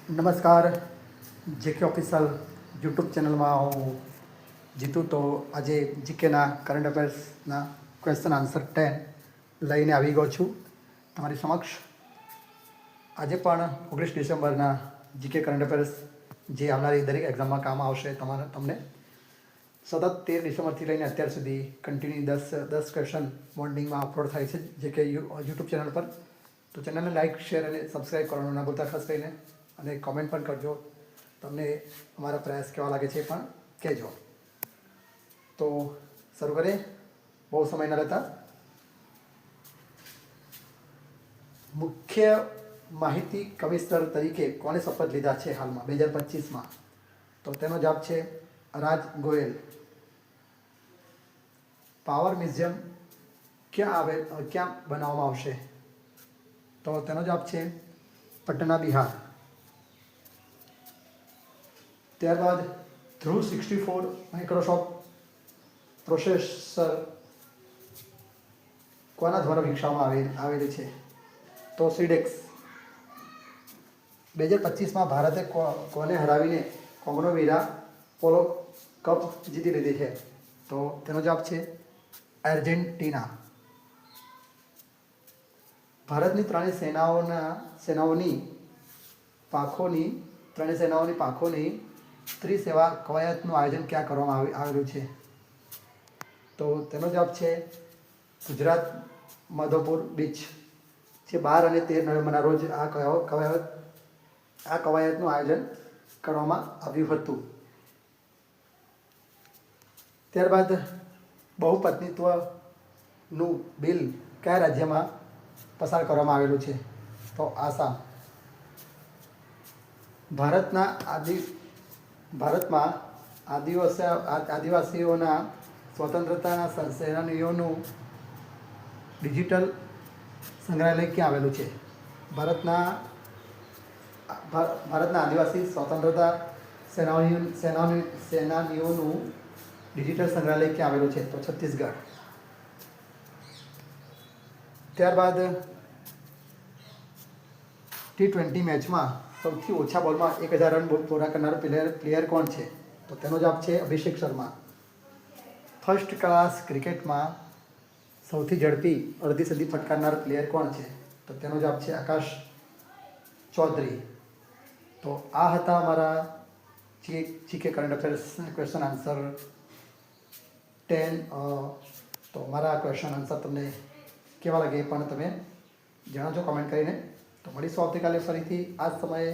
નમસ્કાર, જેકે official YouTube ચેનલમાં હું જીતું. તો આજે જીકેના કરંટ અફેર્સના ક્વેશ્ચન આન્સર 10 લઈને આવી ગયો છું તમારી સમક્ષ. આજે પણ 19 ડિસેમ્બરના જીકે કરંટ અફેર્સ જે આવનારી દરેક એક્ઝામમાં કામ આવશે તમને. સતત 13 ડિસેમ્બરથી લઈને અત્યાર સુધી કન્ટિન્યુ 10 ક્વેશ્ચન મોર્નિંગમાં અપલોડ થાય છે જેકે યુટ્યુબ ચેનલ પર. તો ચેનલને લાઇક, શેર અને સબસ્ક્રાઈબ કરવાનું ના ભૂલતા ખાસ કરીને, અને કોમેન્ટ પણ કરજો. તમને અમારા પ્રયાસ કેવા લાગે છે પણ કહેજો. તો શરૂ કરીએ, બહુ સમય ન લેતા. મુખ્ય માહિતી કમિશનર તરીકે કોણે શપથ લીધા છે હાલમાં 2025માં? તો તેનો જવાબ છે રાજ ગોયલ. પાવર મ્યુઝિયમ ક્યાં બનાવવામાં આવશે? તો તેનો જવાબ છે પટના, બિહાર. ત્યારબાદ ધ્રુવ 64 માઇક્રોસોફ્ટ પ્રોસેસર કોના દ્વારા વિકસાવવામાં આવેલી છે? તો સિડેક્સ. 2025માં ભારતે કોને હરાવીને કોંગો વીરા પોલો કપ જીતી લીધી છે? તો તેનો જવાબ છે આર્જેન્ટિના. ભારતની ત્રણેય સેનાઓની પાંખોની ત્રિસેવા કવાયતનું આયોજન ક્યાં કરવામાં આવેલું છે? તો તેનો જવાબ છે ગુજરાત, માધવપુર બીચ. જે 12 અને 13 નવેમ્બરના રોજ આ કવાયતનું આયોજન કરવામાં આવ્યું હતું. ત્યારબાદ બહુપત્નીત્વનું બિલ કયા રાજ્યમાં પસાર કરવામાં આવેલું છે? તો આસામ. ભારતમાં આદિવાસીઓના સ્વતંત્રતા સેનાનીઓનું ડિજિટલ સંગ્રહાલય ક્યાં આવેલું છે? ભારતના આદિવાસી સ્વતંત્રતા સેનાનીઓનું ડિજિટલ સંગ્રહાલય ક્યાં આવેલું છે? તો છત્તીસગઢ. ત્યારબાદ T20 મેચમાં સૌથી ઓછા બોલમાં 1000 રન પૂરા કરનાર પ્લેયર કોણ છે? તો તેનો જવાબ છે અભિષેક શર્મા. ફર્સ્ટ ક્લાસ ક્રિકેટમાં સૌથી ઝડપી અડધી સદી ફટકારનાર પ્લેયર કોણ છે? તો તેનો જવાબ છે આકાશ ચૌધરી. તો આ હતા અમારા GK current affairs question answer 10. તો મારા ક્વેશ્ચન આન્સર તમને કેવા લાગે એ પણ તમે જણાવજો કોમેન્ટ કરીને. તો મળીશું આવતીકાલે ફરીથી આ જ સમયે.